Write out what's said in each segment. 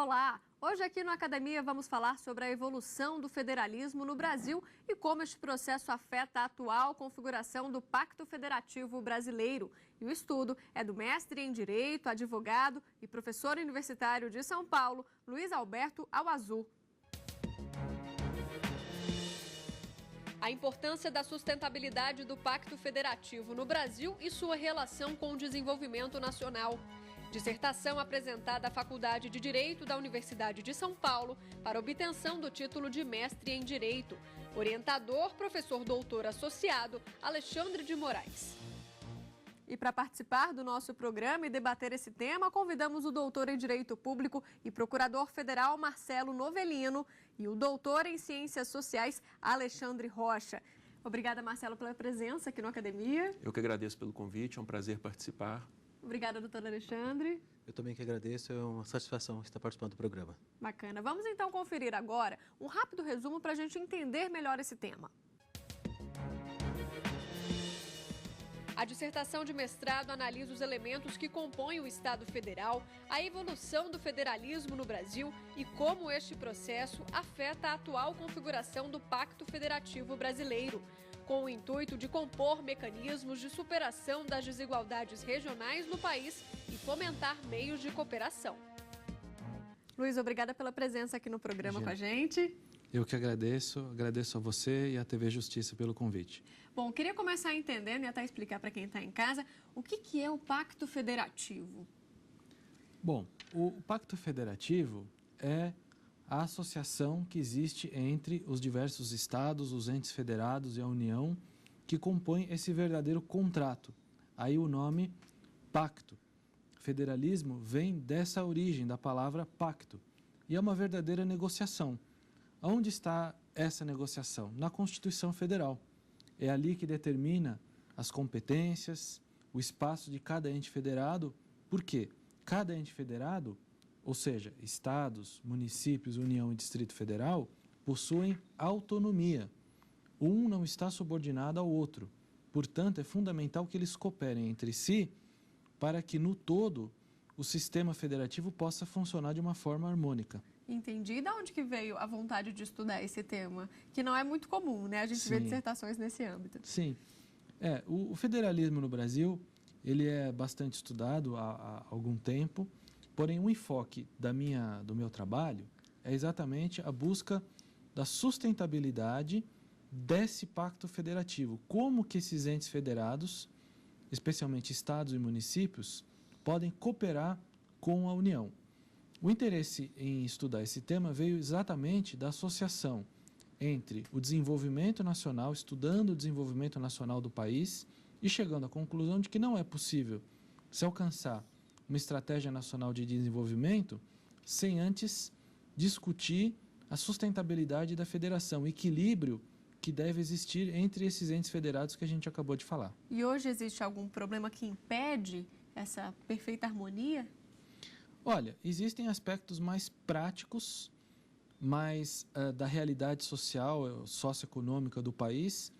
Olá! Hoje aqui no Academia vamos falar sobre a evolução do federalismo no Brasil e como este processo afeta a atual configuração do Pacto Federativo Brasileiro. E o estudo é do mestre em Direito, advogado e professor universitário de São Paulo, Luiz Alberto Awazu. A importância da sustentabilidade do Pacto Federativo no Brasil e sua relação com o desenvolvimento nacional. Dissertação apresentada à Faculdade de Direito da Universidade de São Paulo para obtenção do título de mestre em Direito. Orientador, professor doutor associado, Alexandre de Moraes. E para participar do nosso programa e debater esse tema, convidamos o doutor em Direito Público e procurador federal Marcelo Novellino e o doutor em Ciências Sociais Alexandre Rocha. Obrigada, Marcelo, pela presença aqui no Academia. Eu que agradeço pelo convite, é um prazer participar. Obrigada, doutor Alexandre. Eu também que agradeço, é uma satisfação estar participando do programa. Bacana. Vamos então conferir agora um rápido resumo para a gente entender melhor esse tema. A dissertação de mestrado analisa os elementos que compõem o Estado Federal, a evolução do federalismo no Brasil e como este processo afeta a atual configuração do Pacto Federativo Brasileiro, com o intuito de compor mecanismos de superação das desigualdades regionais no país e fomentar meios de cooperação. Luiz, obrigada pela presença aqui no programa com a gente. Eu que agradeço a você e à TV Justiça pelo convite. Bom, queria começar entendendo e até explicar para quem está em casa o que é o Pacto Federativo. Bom, o Pacto Federativo é a associação que existe entre os diversos estados, os entes federados e a União, que compõem esse verdadeiro contrato. Aí o nome pacto. Federalismo vem dessa origem, da palavra pacto. E é uma verdadeira negociação. Onde está essa negociação? Na Constituição Federal. É ali que determina as competências, o espaço de cada ente federado. Por quê? Cada ente federado, ou seja, estados, municípios, União e Distrito Federal, possuem autonomia. Um não está subordinado ao outro. Portanto, é fundamental que eles cooperem entre si para que, no todo, o sistema federativo possa funcionar de uma forma harmônica. Entendi. E de onde que veio a vontade de estudar esse tema? Que não é muito comum, né? A gente vê dissertações nesse âmbito. Sim. O federalismo no Brasil, ele é bastante estudado há algum tempo. Porém, o enfoque do meu trabalho é exatamente a busca da sustentabilidade desse pacto federativo. Como que esses entes federados, especialmente estados e municípios, podem cooperar com a União. O interesse em estudar esse tema veio exatamente da associação entre o desenvolvimento nacional, estudando o desenvolvimento nacional do país e chegando à conclusão de que não é possível se alcançar uma estratégia nacional de desenvolvimento sem antes discutir a sustentabilidade da federação, o equilíbrio que deve existir entre esses entes federados que a gente acabou de falar. E hoje existe algum problema que impede essa perfeita harmonia? Olha, existem aspectos mais práticos, mais da realidade social, socioeconômica do país,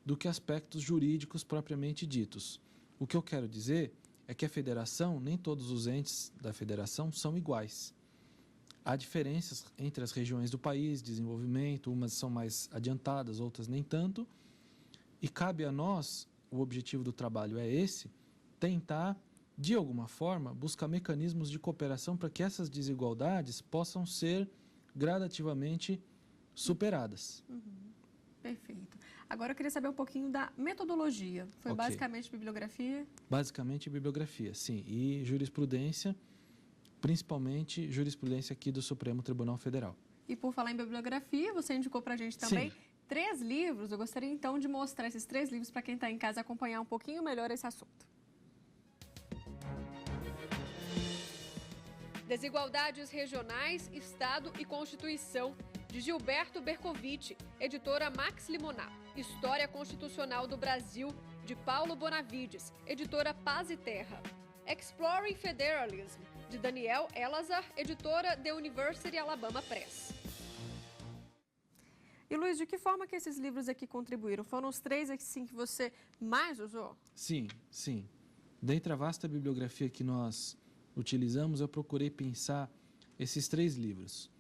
do que aspectos jurídicos propriamente ditos. O que eu quero dizer é que a federação, nem todos os entes da federação são iguais. Há diferenças entre as regiões do país, desenvolvimento, umas são mais adiantadas, outras nem tanto, e cabe a nós, o objetivo do trabalho é esse, tentar, de alguma forma, buscar mecanismos de cooperação para que essas desigualdades possam ser gradativamente superadas. Perfeito. Agora eu queria saber um pouquinho da metodologia. Foi basicamente bibliografia? Basicamente bibliografia, sim. E jurisprudência, principalmente jurisprudência aqui do Supremo Tribunal Federal. E por falar em bibliografia, você indicou para a gente também 3 livros. Eu gostaria então de mostrar esses 3 livros para quem está em casa acompanhar um pouquinho melhor esse assunto. Desigualdades Regionais, Estado e Constituição, de Gilberto Bercovitch, editora Max Limonar. História Constitucional do Brasil, de Paulo Bonavides, editora Paz e Terra. Exploring Federalism, de Daniel Elazar, editora The University Alabama Press. E Luiz, de que forma que esses livros aqui contribuíram? Foram os 3 assim, que você mais usou? Sim. Dentre a vasta bibliografia que nós utilizamos, eu procurei pensar esses 3 livros.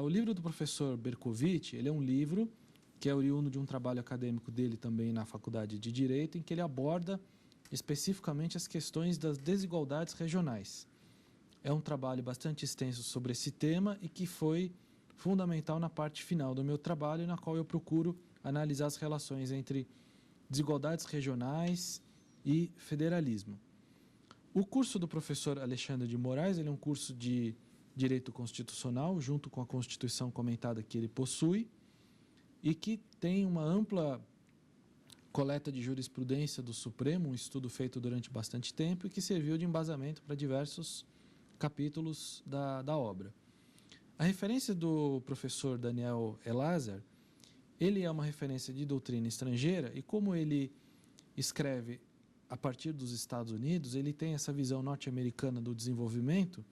O livro do professor Bercovitch, ele é um livro que é oriundo de um trabalho acadêmico dele também na Faculdade de Direito, em que ele aborda especificamente as questões das desigualdades regionais. É um trabalho bastante extenso sobre esse tema e que foi fundamental na parte final do meu trabalho, na qual eu procuro analisar as relações entre desigualdades regionais e federalismo. O curso do professor Alexandre de Moraes, ele é um curso de Direito Constitucional, junto com a Constituição comentada que ele possui, e que tem uma ampla coleta de jurisprudência do Supremo, um estudo feito durante bastante tempo e que serviu de embasamento para diversos capítulos da obra. A referência do professor Daniel Elazar, ele é uma referência de doutrina estrangeira e como ele escreve a partir dos Estados Unidos, ele tem essa visão norte-americana do desenvolvimento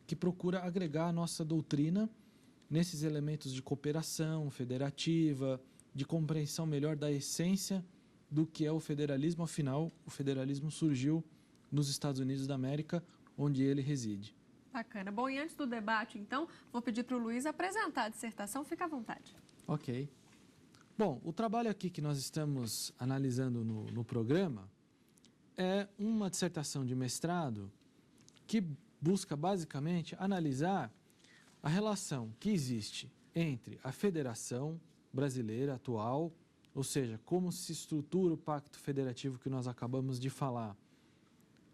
que procura agregar a nossa doutrina nesses elementos de cooperação federativa, de compreensão melhor da essência do que é o federalismo. Afinal, o federalismo surgiu nos Estados Unidos da América, onde ele reside. Bacana. Bom, e antes do debate, então, vou pedir para o Luiz apresentar a dissertação. Fica à vontade. Ok. Bom, o trabalho aqui que nós estamos analisando no programa é uma dissertação de mestrado que busca, basicamente, analisar a relação que existe entre a federação brasileira atual, ou seja, como se estrutura o pacto federativo que nós acabamos de falar,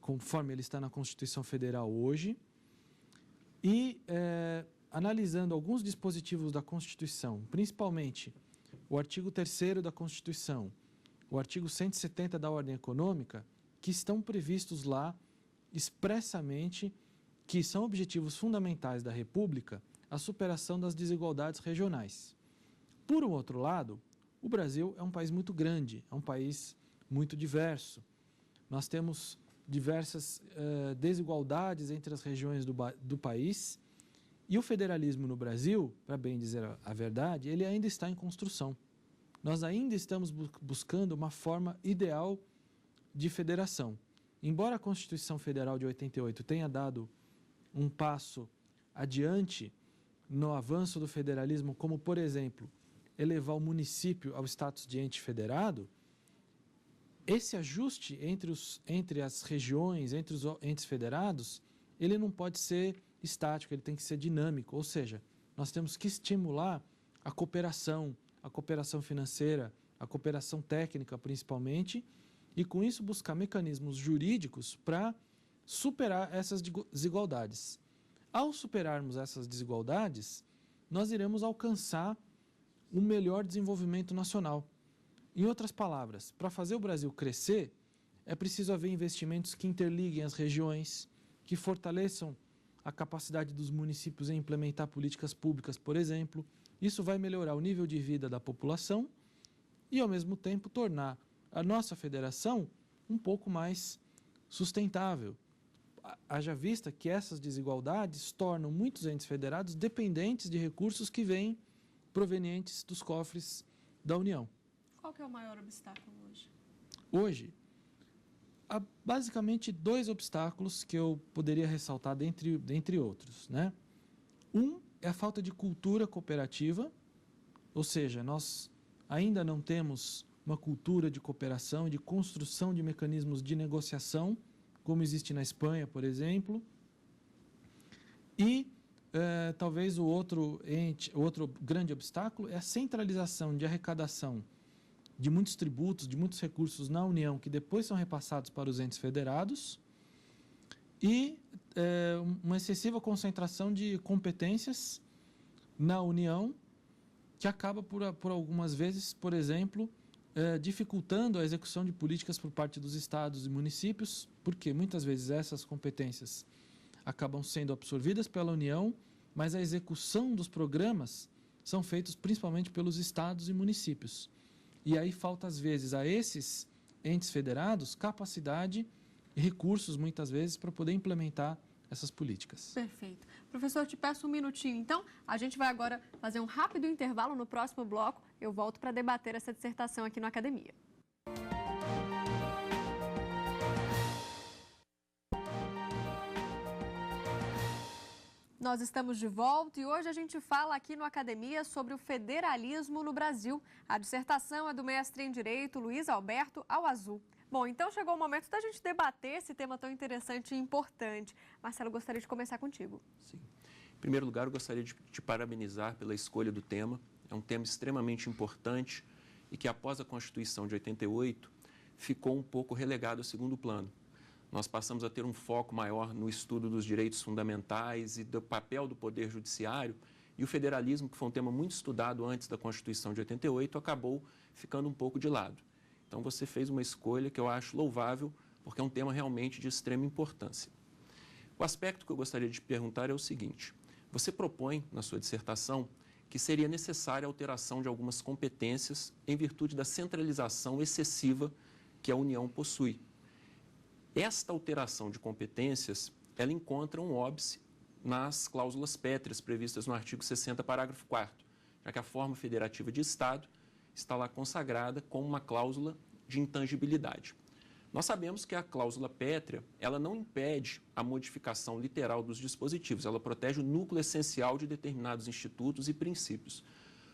conforme ele está na Constituição Federal hoje, e analisando alguns dispositivos da Constituição, principalmente o artigo 3º da Constituição, o artigo 170 da Ordem Econômica, que estão previstos lá expressamente que são objetivos fundamentais da República a superação das desigualdades regionais. Por um outro lado, o Brasil é um país muito grande, é um país muito diverso. Nós temos diversas desigualdades entre as regiões do país e o federalismo no Brasil, para bem dizer a verdade, ele ainda está em construção. Nós ainda estamos buscando uma forma ideal de federação. Embora a Constituição Federal de 88 tenha dado um passo adiante no avanço do federalismo, como, por exemplo, elevar o município ao status de ente federado, esse ajuste entre as regiões, entre os entes federados, ele não pode ser estático, ele tem que ser dinâmico, ou seja, nós temos que estimular a cooperação financeira, a cooperação técnica principalmente, e com isso buscar mecanismos jurídicos para superar essas desigualdades. Ao superarmos essas desigualdades, nós iremos alcançar um melhor desenvolvimento nacional. Em outras palavras, para fazer o Brasil crescer, é preciso haver investimentos que interliguem as regiões, que fortaleçam a capacidade dos municípios em implementar políticas públicas, por exemplo. Isso vai melhorar o nível de vida da população e, ao mesmo tempo, tornar a nossa federação um pouco mais sustentável. Haja vista que essas desigualdades tornam muitos entes federados dependentes de recursos que vêm provenientes dos cofres da União. Qual que é o maior obstáculo hoje? Hoje, há basicamente 2 obstáculos que eu poderia ressaltar dentre outros, né? Um é a falta de cultura cooperativa, ou seja, nós ainda não temos uma cultura de cooperação, de construção de mecanismos de negociação, como existe na Espanha, por exemplo. E talvez o outro grande obstáculo é a centralização de arrecadação de muitos tributos, de muitos recursos na União, que depois são repassados para os entes federados, e uma excessiva concentração de competências na União, que acaba por algumas vezes, por exemplo, dificultando a execução de políticas por parte dos estados e municípios, porque muitas vezes essas competências acabam sendo absorvidas pela União, mas a execução dos programas são feitos principalmente pelos estados e municípios. E aí falta, às vezes, a esses entes federados capacidade e recursos, muitas vezes, para poder implementar essas políticas. Perfeito. Professor, te peço um minutinho, então. A gente vai agora fazer um rápido intervalo. No próximo bloco, eu volto para debater essa dissertação aqui no Academia. Nós estamos de volta e hoje a gente fala aqui no Academia sobre o federalismo no Brasil. A dissertação é do mestre em Direito Luiz Alberto Alazul. Bom, então chegou o momento da gente debater esse tema tão interessante e importante. Marcelo, gostaria de começar contigo. Sim. Em primeiro lugar, eu gostaria de te parabenizar pela escolha do tema. É um tema extremamente importante e que, após a Constituição de 88, ficou um pouco relegado ao segundo plano. Nós passamos a ter um foco maior no estudo dos direitos fundamentais e do papel do Poder Judiciário, e o federalismo, que foi um tema muito estudado antes da Constituição de 88, acabou ficando um pouco de lado. Então, você fez uma escolha que eu acho louvável, porque é um tema realmente de extrema importância. O aspecto que eu gostaria de perguntar é o seguinte: você propõe, na sua dissertação, que seria necessária a alteração de algumas competências em virtude da centralização excessiva que a União possui. Esta alteração de competências, ela encontra um óbice nas cláusulas pétreas previstas no artigo 60, parágrafo 4º, já que a forma federativa de Estado está lá consagrada como uma cláusula de intangibilidade. Nós sabemos que a cláusula pétrea, ela não impede a modificação literal dos dispositivos, ela protege o núcleo essencial de determinados institutos e princípios.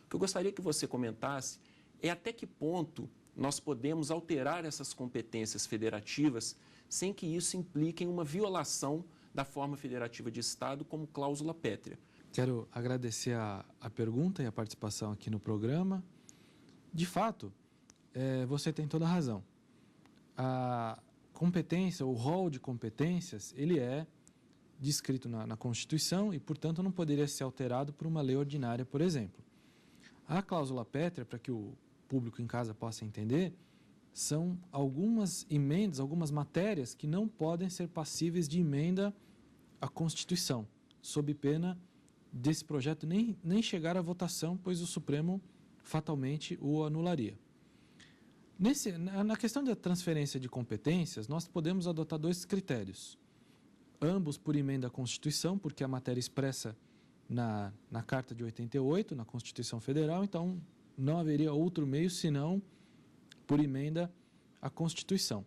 O que eu gostaria que você comentasse é até que ponto nós podemos alterar essas competências federativas sem que isso implique em uma violação da forma federativa de Estado como cláusula pétrea. Quero agradecer a pergunta e a participação aqui no programa. De fato, você tem toda a razão. A competência, o rol de competências, ele é descrito na Constituição e, portanto, não poderia ser alterado por uma lei ordinária, por exemplo. A cláusula pétrea, para que o público em casa possa entender, são algumas emendas, algumas matérias que não podem ser passíveis de emenda à Constituição, sob pena desse projeto nem chegar à votação, pois o Supremo fatalmente o anularia. Na questão da transferência de competências, nós podemos adotar dois critérios. Ambos por emenda à Constituição, porque a matéria expressa na Carta de 88, na Constituição Federal, então não haveria outro meio senão por emenda à Constituição.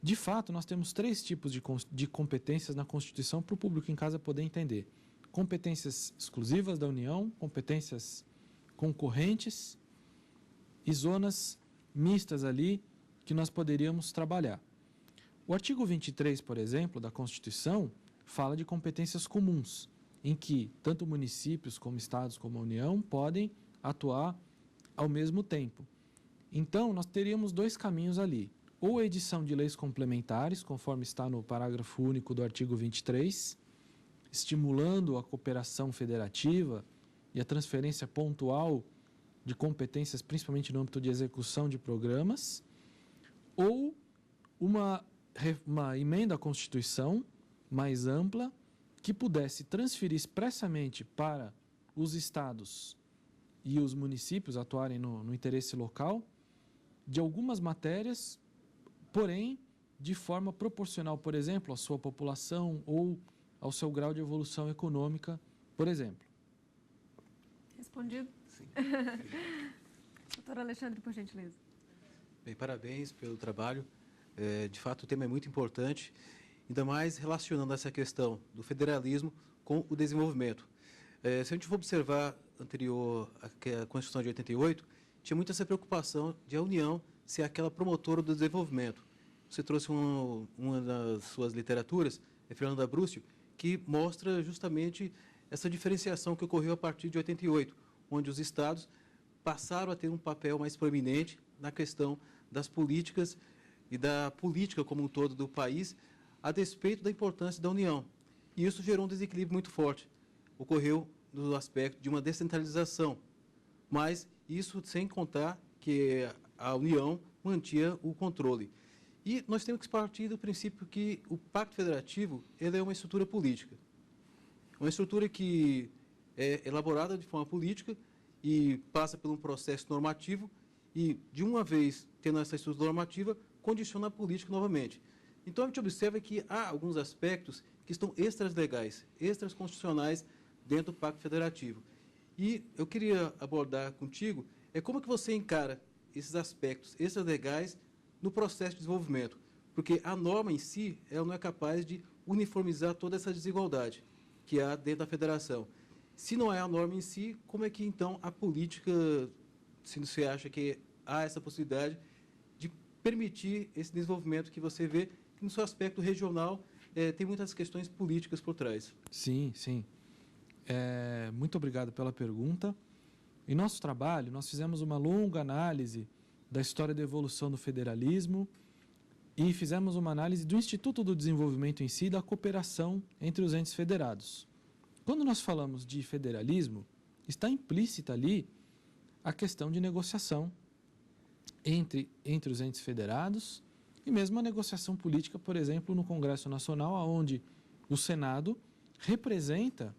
De fato, nós temos três tipos de competências na Constituição para o público em casa poder entender. Competências exclusivas da União, competências concorrentes e zonas mistas ali que nós poderíamos trabalhar. O artigo 23, por exemplo, da Constituição, fala de competências comuns, em que tanto municípios como estados como a União podem atuar ao mesmo tempo. Então, nós teríamos dois caminhos ali, ou a edição de leis complementares, conforme está no parágrafo único do artigo 23, estimulando a cooperação federativa e a transferência pontual de competências, principalmente no âmbito de execução de programas, ou uma emenda à Constituição mais ampla que pudesse transferir expressamente para os estados e os municípios atuarem no interesse local de algumas matérias, porém de forma proporcional, por exemplo, à sua população ou ao seu grau de evolução econômica, por exemplo. Respondido? Sim. Doutor Alexandre, por gentileza. Bem, parabéns pelo trabalho. De fato, o tema é muito importante, ainda mais relacionando essa questão do federalismo com o desenvolvimento. Se a gente for observar anterior à Constituição de 88, tinha muito essa preocupação de a União ser aquela promotora do desenvolvimento. Você trouxe uma das suas literaturas, Fernanda Brúcio, que mostra justamente essa diferenciação que ocorreu a partir de 88, onde os estados passaram a ter um papel mais proeminente na questão das políticas e da política como um todo do país, a despeito da importância da União. E isso gerou um desequilíbrio muito forte. Ocorreu no aspecto de uma descentralização, mas isso sem contar que a União mantinha o controle. E nós temos que partir do princípio que o Pacto Federativo ele é uma estrutura política. Uma estrutura que é elaborada de forma política e passa por um processo normativo e, de uma vez tendo essa estrutura normativa, condiciona a política novamente. Então, a gente observa que há alguns aspectos que estão extralegais, extraconstitucionais dentro do Pacto Federativo. E eu queria abordar contigo como que você encara esses aspectos extralegais no processo de desenvolvimento, porque a norma em si ela não é capaz de uniformizar toda essa desigualdade. que há dentro da federação. Se não é a norma em si, como é que, então, a política, se você acha que há essa possibilidade de permitir esse desenvolvimento que você vê que, no seu aspecto regional, tem muitas questões políticas por trás? Sim, sim. Muito obrigado pela pergunta. Em nosso trabalho, nós fizemos uma longa análise da história da evolução do federalismo e fizemos uma análise do Instituto do Desenvolvimento em si e da cooperação entre os entes federados. Quando nós falamos de federalismo, está implícita ali a questão de negociação entre os entes federados e mesmo a negociação política, por exemplo, no Congresso Nacional, onde o Senado representa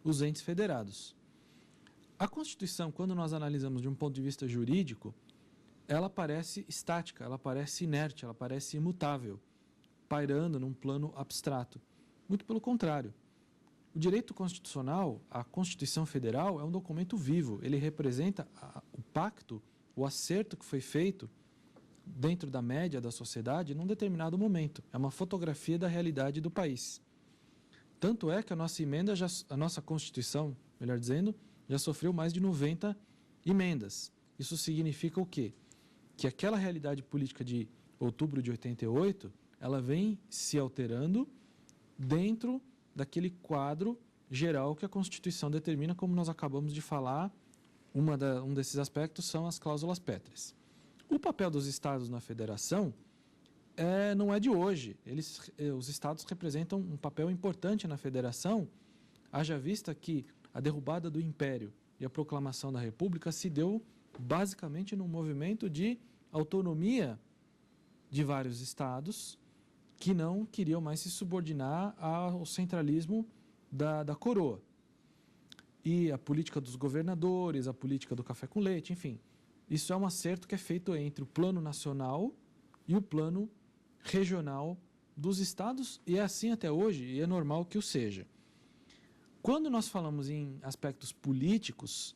os entes federados. A Constituição, quando nós analisamos de um ponto de vista jurídico, ela parece estática, ela parece inerte, ela parece imutável, pairando num plano abstrato. Muito pelo contrário. O direito constitucional, a Constituição Federal, é um documento vivo. Ele representa o pacto, o acerto que foi feito dentro da média da sociedade num determinado momento. É uma fotografia da realidade do país. Tanto é que a nossa Constituição, melhor dizendo, já sofreu mais de 90 emendas. Isso significa o quê? Que aquela realidade política de outubro de 88, ela vem se alterando dentro daquele quadro geral que a Constituição determina, como nós acabamos de falar. Um desses aspectos são as cláusulas pétreas. O papel dos estados na federação não é de hoje. Os estados representam um papel importante na federação, haja vista que a derrubada do Império e a proclamação da República se deu basicamente num movimento de autonomia de vários estados que não queriam mais se subordinar ao centralismo da coroa. E a política dos governadores, a política do café com leite, enfim. Isso é um acerto que é feito entre o plano nacional e o plano regional dos estados, e é assim até hoje, e é normal que o seja. Quando nós falamos em aspectos políticos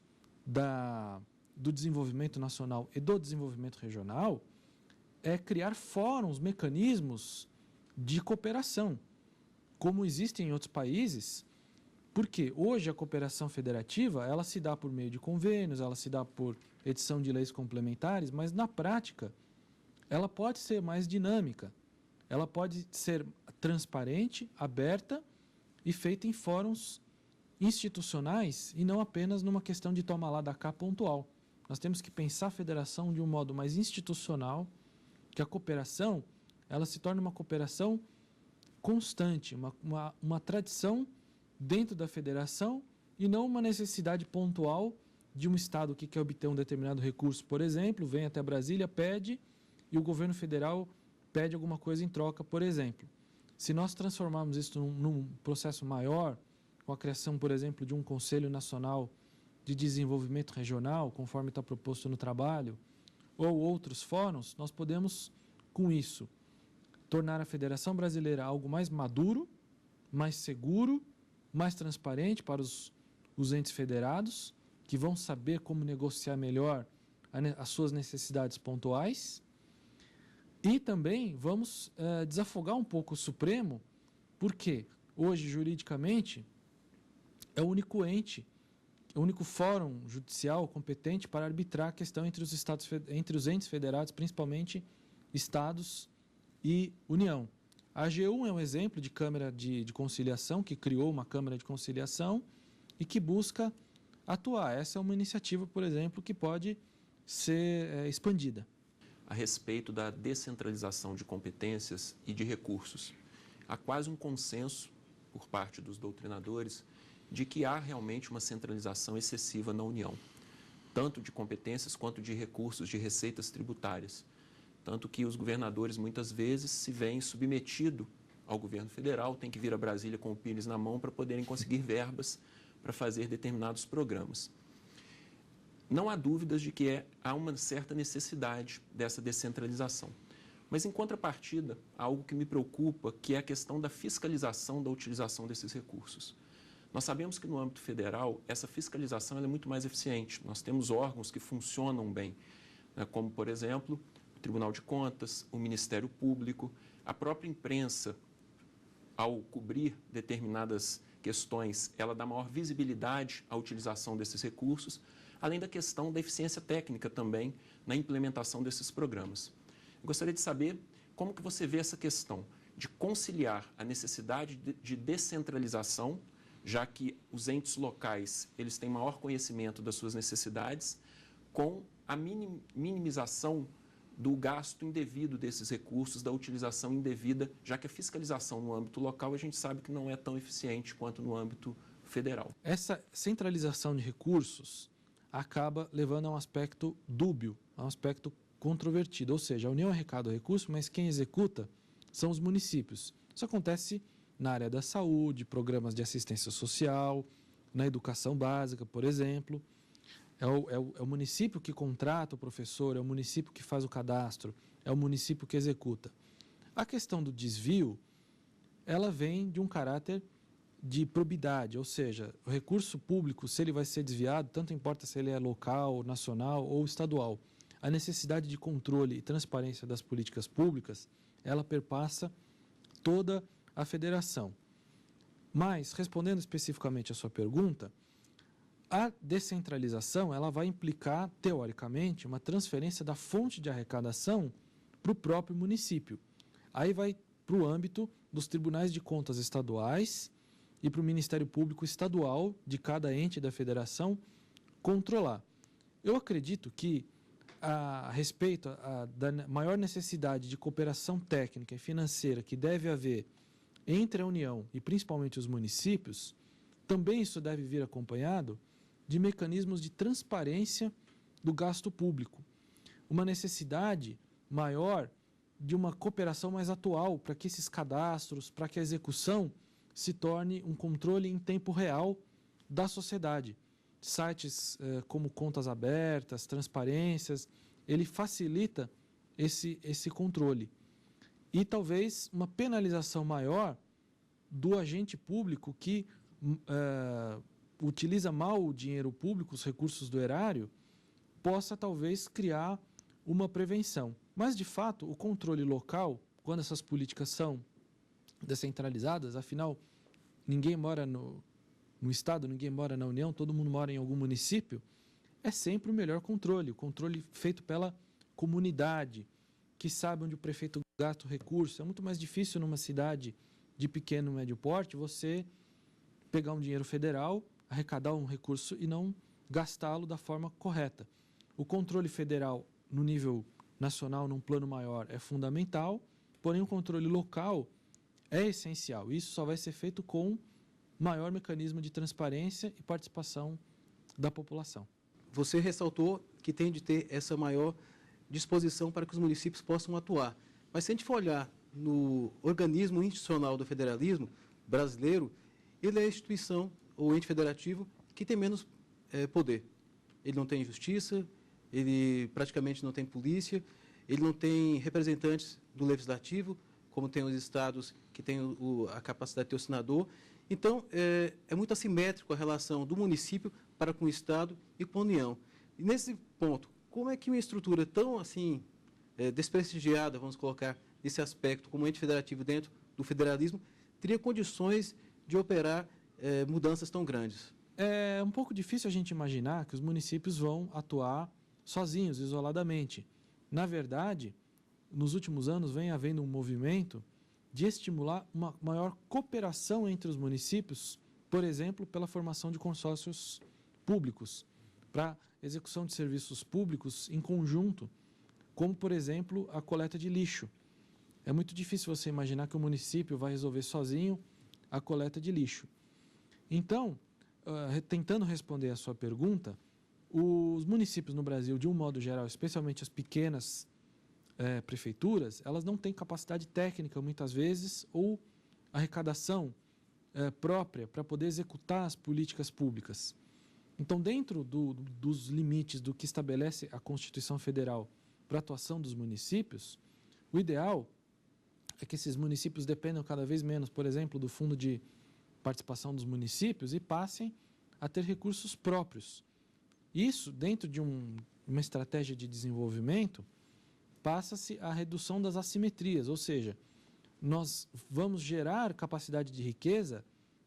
do desenvolvimento nacional e do desenvolvimento regional, é criar fóruns, mecanismos de cooperação, como existem em outros países, porque hoje a cooperação federativa ela se dá por meio de convênios, ela se dá por edição de leis complementares, mas na prática ela pode ser mais dinâmica, ela pode ser transparente, aberta e feita em fóruns institucionais e não apenas numa questão de toma lá da cá pontual. Nós temos que pensar a federação de um modo mais institucional, que a cooperação ela se torna uma cooperação constante, uma tradição dentro da federação e não uma necessidade pontual de um Estado que quer obter um determinado recurso, por exemplo, vem até Brasília, pede, e o governo federal pede alguma coisa em troca, por exemplo. Se nós transformarmos isso num processo maior, com a criação, por exemplo, de um Conselho Nacional de Desenvolvimento Regional, conforme está proposto no trabalho, ou outros fóruns, nós podemos, com isso, tornar a Federação Brasileira algo mais maduro, mais seguro, mais transparente para os entes federados, que vão saber como negociar melhor as suas necessidades pontuais. E também vamos desafogar um pouco o Supremo, porque hoje, juridicamente, é o único ente, o único fórum judicial competente para arbitrar a questão entre os entes federados, principalmente estados e União. A AGU é um exemplo de Câmara de Conciliação, que criou uma Câmara de Conciliação e que busca atuar. Essa é uma iniciativa, por exemplo, que pode ser expandida. A respeito da descentralização de competências e de recursos, há quase um consenso por parte dos doutrinadores de que há realmente uma centralização excessiva na União, tanto de competências quanto de recursos, de receitas tributárias. Tanto que os governadores muitas vezes se veem submetidos ao governo federal, tem que vir a Brasília com o pires na mão para poderem conseguir verbas para fazer determinados programas. Não há dúvidas de que há uma certa necessidade dessa descentralização. Mas, em contrapartida, há algo que me preocupa, que é a questão da fiscalização da utilização desses recursos. Nós sabemos que no âmbito federal, essa fiscalização é muito mais eficiente. Nós temos órgãos que funcionam bem, né, como, por exemplo, o Tribunal de Contas, o Ministério Público, a própria imprensa ao cobrir determinadas questões, ela dá maior visibilidade à utilização desses recursos, além da questão da eficiência técnica também na implementação desses programas. Eu gostaria de saber como que você vê essa questão de conciliar a necessidade de descentralização, já que os entes locais eles têm maior conhecimento das suas necessidades, com a minimização do gasto indevido desses recursos, da utilização indevida, já que a fiscalização no âmbito local a gente sabe que não é tão eficiente quanto no âmbito federal. Essa centralização de recursos acaba levando a um aspecto dúbio, a um aspecto controvertido, ou seja, a União arrecada o recurso, mas quem executa são os municípios. Isso acontece na área da saúde, programas de assistência social, na educação básica, por exemplo. É o município que contrata o professor, é o município que faz o cadastro, é o município que executa. A questão do desvio, ela vem de um caráter de probidade, ou seja, o recurso público, se ele vai ser desviado, tanto importa se ele é local, nacional ou estadual, a necessidade de controle e transparência das políticas públicas, ela perpassa toda a federação. Mas, respondendo especificamente a sua pergunta, a descentralização ela vai implicar, teoricamente, uma transferência da fonte de arrecadação para o próprio município. Aí vai para o âmbito dos tribunais de contas estaduais e para o Ministério Público Estadual de cada ente da federação controlar. Eu acredito que, a respeito da maior necessidade de cooperação técnica e financeira que deve haver entre a União e principalmente os municípios, também isso deve vir acompanhado de mecanismos de transparência do gasto público. Uma necessidade maior de uma cooperação mais atual para que esses cadastros, para que a execução se torne um controle em tempo real da sociedade. Sites como contas abertas, transparências, ele facilita esse controle. E talvez uma penalização maior do agente público que utiliza mal o dinheiro público, os recursos do erário, possa talvez criar uma prevenção. Mas, de fato, o controle local, quando essas políticas são descentralizadas, afinal, ninguém mora no Estado, ninguém mora na União, todo mundo mora em algum município, é sempre o melhor controle, o controle feito pela comunidade, que sabe onde o prefeito gasta o recurso. É muito mais difícil numa cidade de pequeno e médio porte você pegar um dinheiro federal, arrecadar um recurso e não gastá-lo da forma correta. O controle federal no nível nacional, num plano maior, é fundamental, porém o controle local é essencial. Isso só vai ser feito com maior mecanismo de transparência e participação da população. Você ressaltou que tem de ter essa maior disposição para que os municípios possam atuar. Mas se a gente for olhar no organismo institucional do federalismo brasileiro, ele é a instituição ou ente federativo que tem menos poder. Ele não tem justiça, ele praticamente não tem polícia, ele não tem representantes do legislativo, como tem os estados que têm a capacidade de ter o senador. Então, é muito assimétrico a relação do município para com o Estado e com a União. E nesse ponto, como é que uma estrutura tão assim desprestigiada, vamos colocar nesse aspecto, como ente federativo dentro do federalismo, teria condições de operar mudanças tão grandes? É um pouco difícil a gente imaginar que os municípios vão atuar sozinhos, isoladamente. Na verdade, nos últimos anos vem havendo um movimento de estimular uma maior cooperação entre os municípios, por exemplo, pela formação de consórcios públicos, para execução de serviços públicos em conjunto, como, por exemplo, a coleta de lixo. É muito difícil você imaginar que o município vai resolver sozinho a coleta de lixo. Então, tentando responder a sua pergunta, os municípios no Brasil, de um modo geral, especialmente as pequenas prefeituras, elas não têm capacidade técnica, muitas vezes, ou arrecadação própria para poder executar as políticas públicas. Então, dentro dos limites do que estabelece a Constituição Federal para a atuação dos municípios, o ideal é que esses municípios dependam cada vez menos, por exemplo, do Fundo de Participação dos Municípios e passem a ter recursos próprios. Isso, dentro de uma estratégia de desenvolvimento, passa-se a redução das assimetrias, ou seja, nós vamos gerar capacidade de riqueza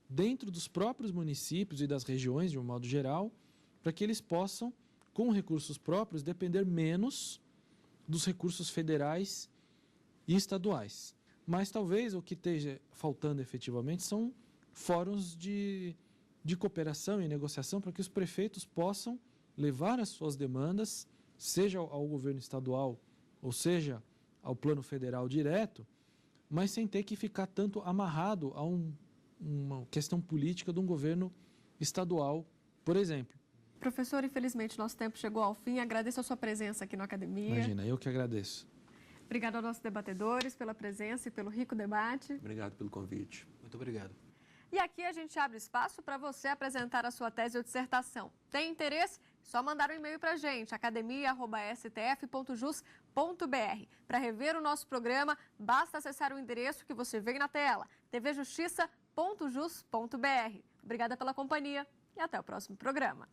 dentro dos próprios municípios e das regiões, de um modo geral, para que eles possam, com recursos próprios, depender menos dos recursos federais e estaduais. Mas talvez o que esteja faltando efetivamente são fóruns de cooperação e negociação para que os prefeitos possam levar as suas demandas, seja ao governo estadual ou seja ao plano federal direto, mas sem ter que ficar tanto amarrado a uma questão política de um governo estadual, por exemplo. Professor, infelizmente nosso tempo chegou ao fim. Agradeço a sua presença aqui no Academia. Imagina, eu que agradeço. Obrigada aos nossos debatedores pela presença e pelo rico debate. Obrigado pelo convite. Muito obrigado. E aqui a gente abre espaço para você apresentar a sua tese ou dissertação. Tem interesse? Só mandar um e-mail para a gente, academia@stf.jus.br. Para rever o nosso programa, basta acessar o endereço que você vê na tela, tvjustiça.jus.br. Obrigada pela companhia e até o próximo programa.